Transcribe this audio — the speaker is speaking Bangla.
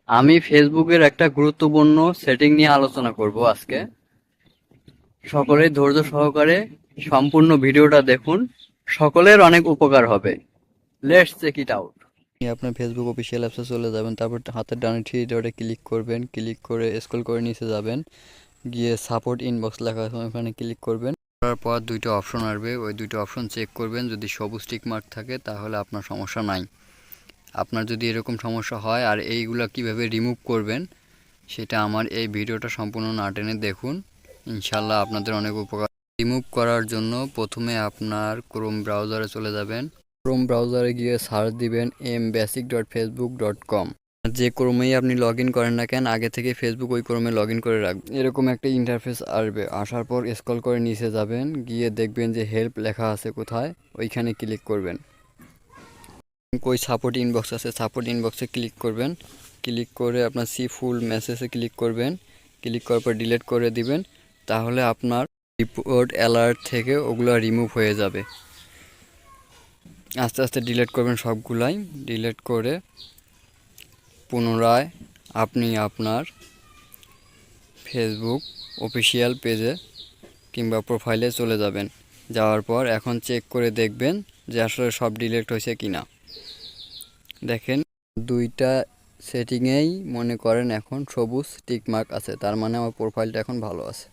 আমি ফেসবুকের একটা গুরুত্বপূর্ণ সেটিং নিয়ে আলোচনা করব আজকে। সকলেই ধৈর্য সহকারে সম্পূর্ণ ভিডিওটা দেখুন। সকলের অনেক উপকার হবে। Let's check it out. আপনার ফেসবুক অফিসিয়াল অ্যাপসে চলে যাবেন, তারপর হাতের ডানে থ্রি ডটে ক্লিক করবেন, ক্লিক করে স্ক্রল করে নিচে যাবেন, গিয়ে সাপোর্ট ইনবক্স লেখা আছে ওখানে ক্লিক করবেন। করার পর দুইটা অপশন আসবে, ওই দুইটা অপশন চেক করবেন। যদি সবুজ টিক মার্ক থাকে তাহলে আপনার সমস্যা নাই। আপনার যদি এরকম সমস্যা হয় আর এইগুলা কিভাবে রিমুভ করবেন সেটা আমার এই ভিডিওটা সম্পূর্ণ না টেনে দেখুন, ইনশাল্লাহ আপনাদের অনেক উপকার। রিমুভ করার জন্য প্রথমে আপনার ক্রোম ব্রাউজারে চলে যাবেন। ক্রোম ব্রাউজারে গিয়ে সার্চ দিবেন mbasic.facebook.com। যে ক্রোমেই আপনি লগ ইন করেন না কেন, আগে থেকে ফেসবুক ওই ক্রোমে লগ ইন করে রাখবেন। এরকম একটা ইন্টারফেস আসবে, আসার পর স্ক্রল করে নিচে যাবেন, গিয়ে দেখবেন যে হেল্প লেখা আছে কোথায়, ওইখানে ক্লিক করবেন। ওই সাপোর্ট ইনবক্স আছে, সাপোর্ট ইনবক্সে ক্লিক করবেন। ক্লিক করে আপনার সি ফুল মেসেজে ক্লিক করবেন। ক্লিক করার পর ডিলিট করে দিবেন। তাহলে আপনার রিপোর্ট অ্যালার্ট থেকে ওগুলো রিমুভ হয়ে যাবে। আস্তে আস্তে ডিলিট করবেন সবগুলাই। ডিলিট করে পুনরায় আপনি আপনার ফেসবুক অফিসিয়াল পেজে কিংবা প্রোফাইলে চলে যাবেন। যাওয়ার পর এখন চেক করে দেখবেন যে আসলে সব ডিলিট হয়েছে কিনা। দেখেন দুইটা সেটিংয়েই মনে করেন এখন সবুজ টিক মার্ক আছে, তার মানে আমার প্রোফাইলটা এখন ভালো আছে।